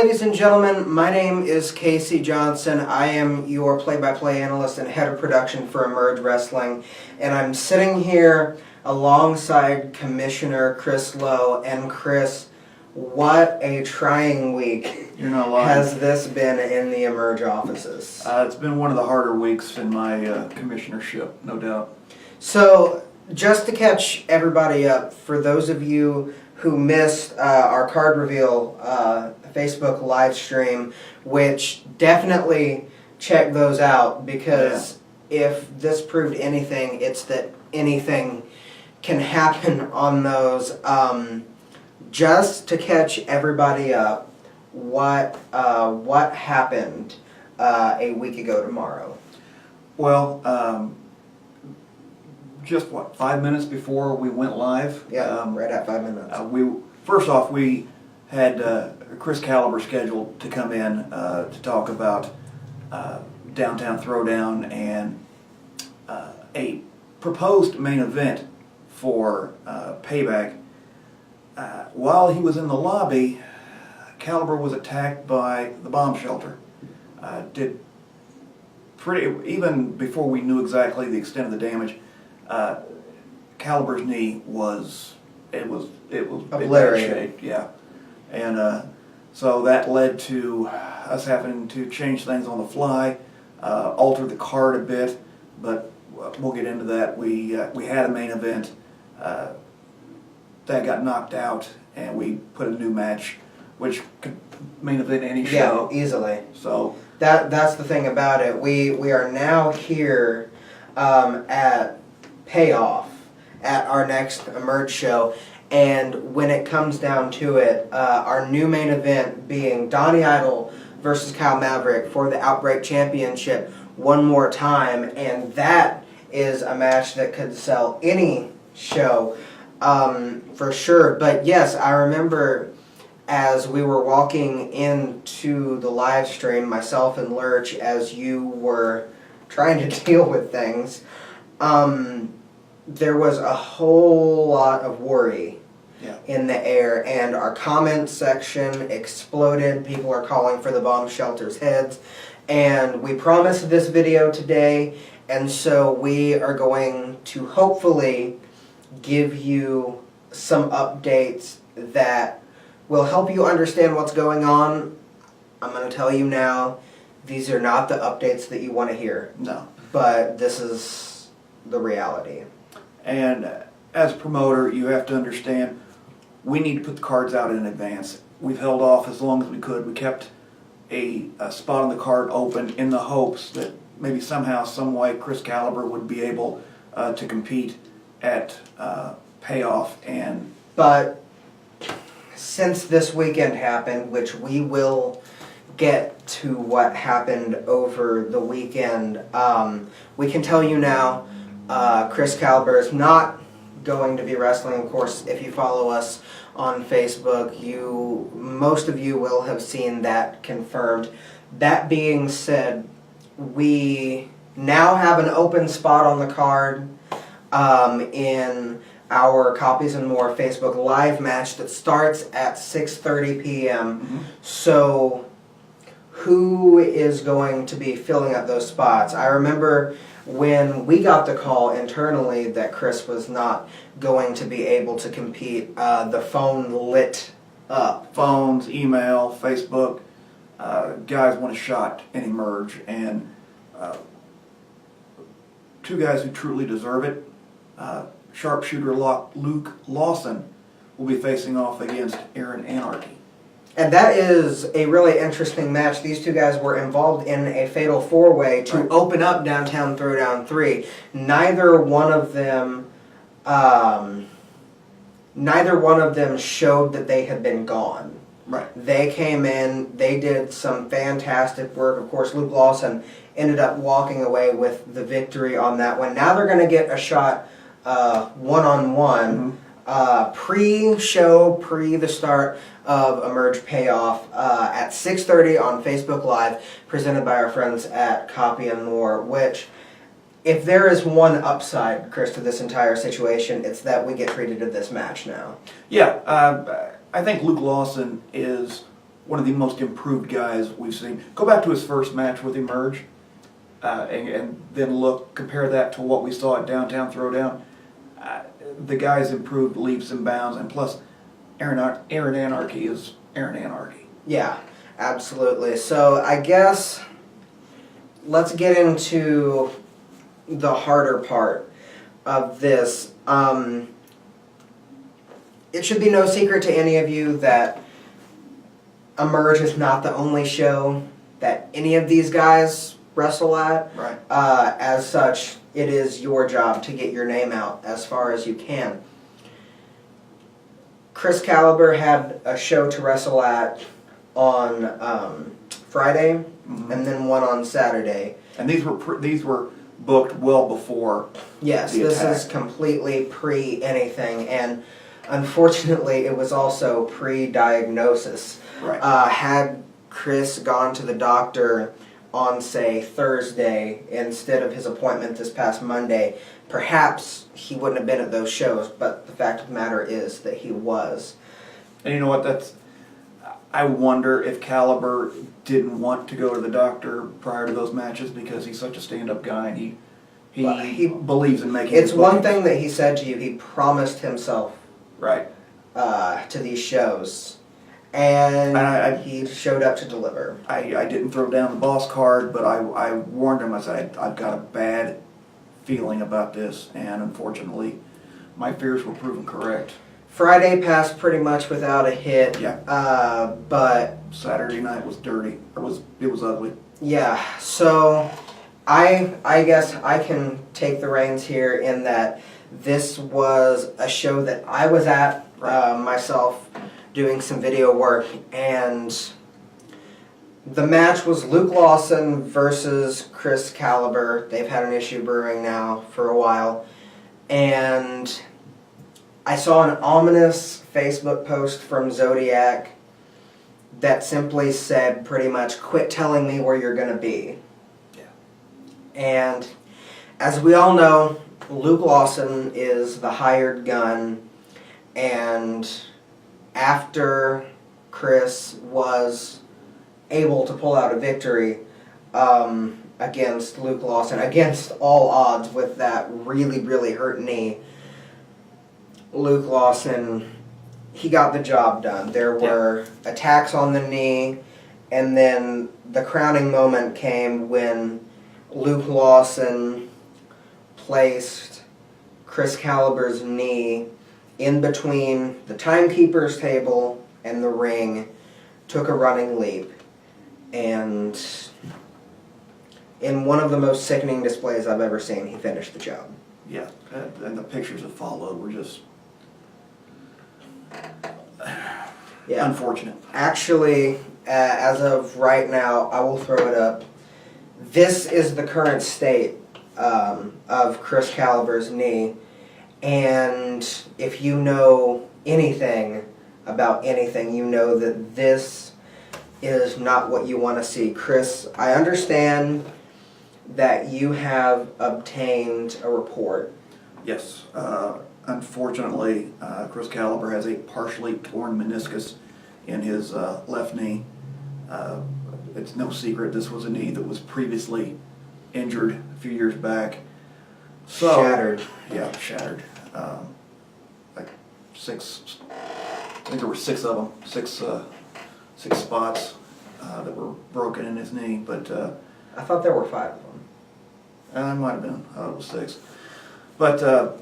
ladies and gentlemen, my name is Casey Johnson. I am your play-by-play analyst and head of production for Emerge Wrestling, and I'm sitting here alongside Commissioner Chris Lowe. And Chris, what a trying week You're not lying. has this been in the Emerge offices. It's been one of the harder weeks in my commissionership, no doubt. So, just to catch everybody up, for those of you who missed our card reveal Facebook live stream, which definitely check those out, because if this proved anything, it's that anything can happen on those. Just to catch everybody up, what happened a week ago tomorrow? Well, just 5 minutes before we went live? Yeah, right at 5 minutes. First off, we had Chris Calibur scheduled to come in to talk about Downtown Throwdown and a proposed main event for Payback. While he was in the lobby, Calibur was attacked by the bomb shelter. Even before we knew exactly the extent of the damage, Calibur's knee was obliterated. Yeah, and so that led to us having to change things on the fly, alter the card a bit. But we'll get into that. We had a main event that got knocked out, and we put a new match, which could main event any show. Yeah, easily. So that's the thing about it. We are now here at Payoff at our next Emerge show, and when it comes down to it, our new main event being Donnie Idol versus Kyle Maverick for the Outbreak Championship one more time, and that is a match that could sell any show for sure. But yes, I remember as we were walking into the live stream, myself and Lurch, as you were trying to deal with things, there was a whole lot of worry in the air, and our comment section exploded. People are calling for the bomb shelter's heads, and we promised this video today, and so we are going to hopefully give you some updates that will help you understand what's going on. I'm going to tell you now, these are not the updates that you want to hear. No. But this is the reality. And as a promoter, you have to understand, we need to put the cards out in advance. We've held off as long as we could. We kept a spot on the card open in the hopes that maybe somehow, some way, Chris Calibur would be able to compete at Payoff. But since this weekend happened, which we will get to what happened over the weekend, we can tell you now, Chris Calibur is not going to be wrestling. Of course, if you follow us on Facebook, most of you will have seen that confirmed. That being said, we now have an open spot on the card in our Copies and More Facebook Live match that starts at 6:30 p.m. Mm-hmm. So who is going to be filling up those spots? I remember when we got the call internally that Chris was not going to be able to compete, the phone lit up. Phones, email, Facebook, guys want a shot in Emerge, and two guys who truly deserve it. Sharpshooter Luke Lawson will be facing off against Erin Anarchy. And that is a really interesting match. These two guys were involved in a fatal four-way to open up Downtown Throwdown 3. Neither one of them showed that they had been gone. Right. They came in, they did some fantastic work. Of course, Luke Lawson ended up walking away with the victory on that one. Now they're going to get a shot one-on-one. Pre-show, the start of Emerge Payoff at 6:30 on Facebook Live, presented by our friends at Copy and More, which, if there is one upside, Chris, to this entire situation, it's that we get treated to this match now. Yeah, I think Luke Lawson is one of the most improved guys we've seen. Go back to his first match with Emerge, and then compare that to what we saw at Downtown Throwdown. The guy's improved leaps and bounds, and plus, Erin Anarchy is Erin Anarchy. Yeah, absolutely. So I guess let's get into the harder part of this. It should be no secret to any of you that Emerge is not the only show that any of these guys wrestle at. Right. As such, it is your job to get your name out as far as you can. Chris Calibur had a show to wrestle at on Friday, and then one on Saturday. And these were booked well before. Yes, the this attack. is completely pre-anything, and unfortunately it was also pre-diagnosis. Right. Had Chris gone to the doctor on, say, Thursday instead of his appointment this past Monday, perhaps he wouldn't have been at those shows, but the fact of the matter is that he was. And you know what, I wonder if Calibur didn't want to go to the doctor prior to those matches because he's such a stand-up guy and he believes in making It's his one bookings. thing that he said to you, he promised himself Right. to these shows, and I he showed up to deliver. I didn't throw down the boss card, but I warned him. I said, I've got a bad feeling about this, and unfortunately, my fears were proven correct. Friday passed pretty much without a hit. Yeah. But Saturday night was dirty. It was ugly. yeah, so I guess I can take the reins here in that this was a show that I was at myself doing some video work, and the match was Luke Lawson versus Chris Calibur. They've had an issue brewing now for a while, and I saw an ominous Facebook post from Zodiac that simply said pretty much, quit telling me where you're going to be. Yeah. And as we all know, Luke Lawson is the hired gun, and after Chris was able to pull out a victory against Luke Lawson, against all odds with that really, really hurt knee, Luke Lawson, he got the job done. There were attacks on the knee, and then the crowning moment came when Luke Lawson placed Chris Calibur's knee in between the timekeeper's table and the ring, took a running leap, and in one of the most sickening displays I've ever seen, he finished the job. Yeah, and the pictures that followed were just unfortunate. Actually, as of right now, I will throw it up. This is the current state of Chris Calibur's knee, and if you know anything about anything, you know that this is not what you want to see. Chris, I understand that you have obtained a report. Yes. Unfortunately, Chris Calibur has a partially torn meniscus in his left knee. It's no secret this was a knee that was previously injured a few years back. So, Shattered. Yeah, shattered. Like six, I think there were six of them, six spots that were broken in his knee, but I thought there were 5 of them. it might have been, it was 6. But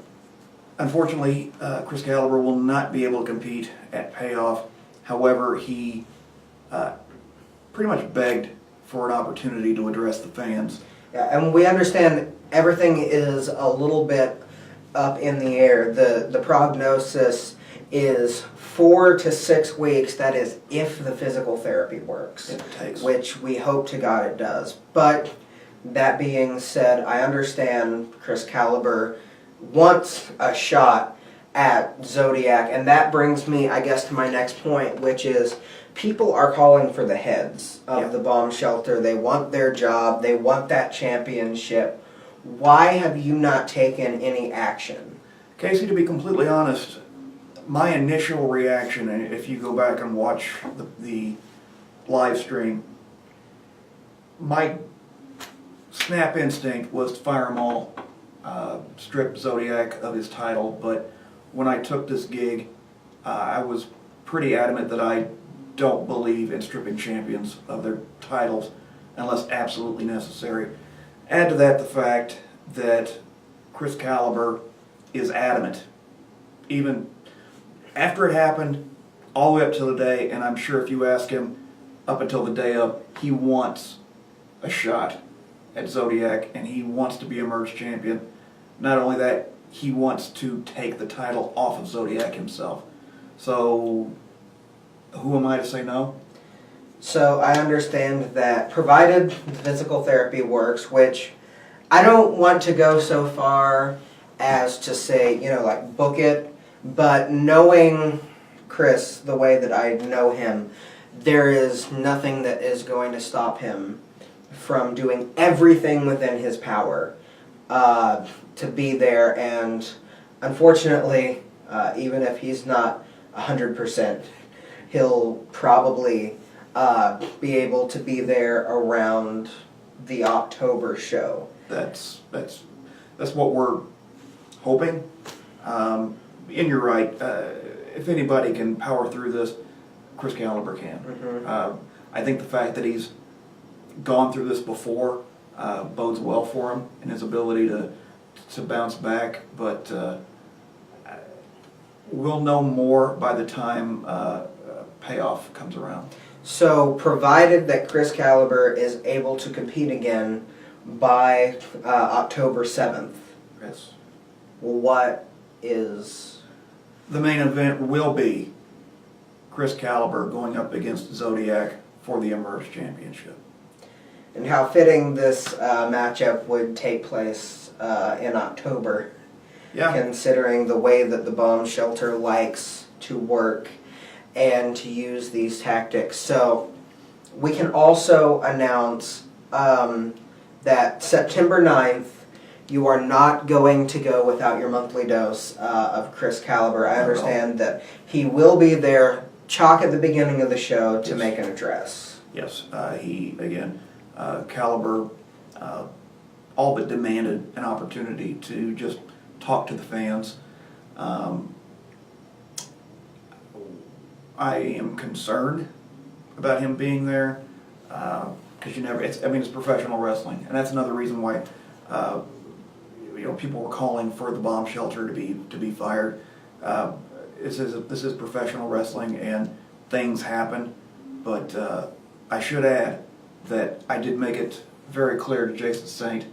unfortunately, Chris Calibur will not be able to compete at Payoff. However, he pretty much begged for an opportunity to address the fans. Yeah, and we understand everything is a little bit up in the air. The prognosis is 4 to 6 weeks. That is if the physical therapy works, It takes. which we hope to God it does. But that being said, I understand Chris Calibur wants a shot at Zodiac, and that brings me, I guess, to my next point, which is people are calling for the heads of the bomb shelter. They want their job. They want that championship. Why have you not taken any action? Casey, to be completely honest, my initial reaction, and if you go back and watch the live stream, my snap instinct was to fire them all, strip Zodiac of his title, but when I took this gig, I was pretty adamant that I don't believe in stripping champions of their titles unless absolutely necessary. Add to that the fact that Chris Calibur is adamant, even after it happened, all the way up to the day, and I'm sure if you ask him up until the day of, he wants a shot at Zodiac and he wants to be a merge champion. Not only that, he wants to take the title off of Zodiac himself. So, who am I to say no? So I understand that provided the physical therapy works, which I don't want to go so far as to say, like book it, but knowing Chris the way that I know him, there is nothing that is going to stop him from doing everything within his power to be there. And unfortunately, even if he's not 100%, he'll probably be able to be there around the October show. That's what we're hoping. And you're right. If anybody can power through this, Chris Calibur can. Mm-hmm. I think the fact that he's gone through this before bodes well for him and his ability to bounce back. But we'll know more by the time Payoff comes around. So, provided that Chris Calibur is able to compete again by October 7th, Yes. what is... The main event will be Chris Calibur going up against Zodiac for the Emerge Championship. And how fitting this matchup would take place in October, Yeah. considering the way that the bomb shelter likes to work and to use these tactics. So we can also announce that September 9th, you are not going to go without your monthly dose of Chris Calibur. I understand that he will be there, chalk at the beginning of the show, to make an address. Yes. Calibur all but demanded an opportunity to just talk to the fans. I am concerned about him being there because it's professional wrestling, and that's another reason why people were calling for the bomb shelter to be fired. This is professional wrestling, and things happen. But I should add that I did make it very clear to Jason Saint,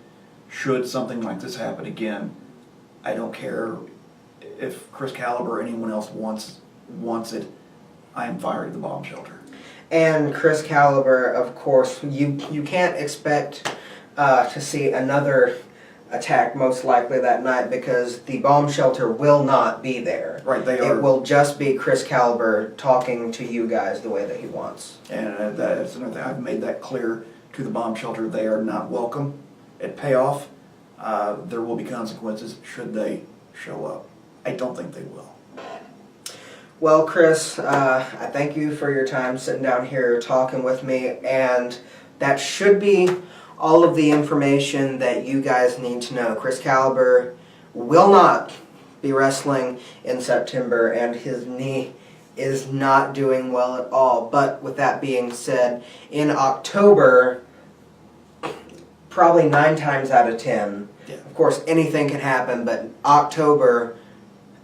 should something like this happen again, I don't care if Chris Calibur or anyone else wants it, I am firing the bomb shelter. And Chris Calibur, of course, you can't expect to see another attack most likely that night because the bomb shelter will not be there. Right, they are. It will just be Chris Calibur talking to you guys the way that he wants. And that's another thing. I've made that clear to the bomb shelter. They are not welcome at Payoff. There will be consequences should they show up. I don't think they will. Well, Chris, I thank you for your time sitting down here talking with me, and that should be all of the information that you guys need to know. Chris Calibur will not be wrestling in September, and his knee is not doing well at all. But with that being said, in October, probably 9 times out of 10, of course anything can happen, but October,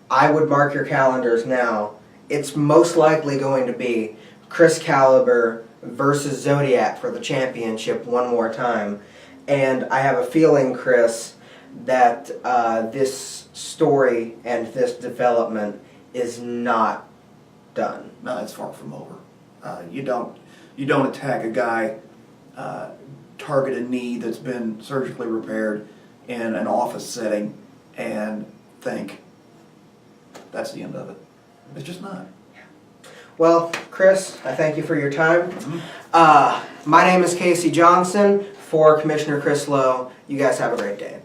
I would mark your calendars now, it's most likely going to be Chris Calibur versus Zodiac for the championship one more time. And I have a feeling, Chris, that this story and this development is not done. No, it's far from over. You don't attack a guy, target a knee that's been surgically repaired in an office setting and think that's the end of it. It's just not. Well, Chris, I thank you for your time. Mm-hmm. My name is Casey Johnson for Commissioner Chris Lowe. You guys have a great day.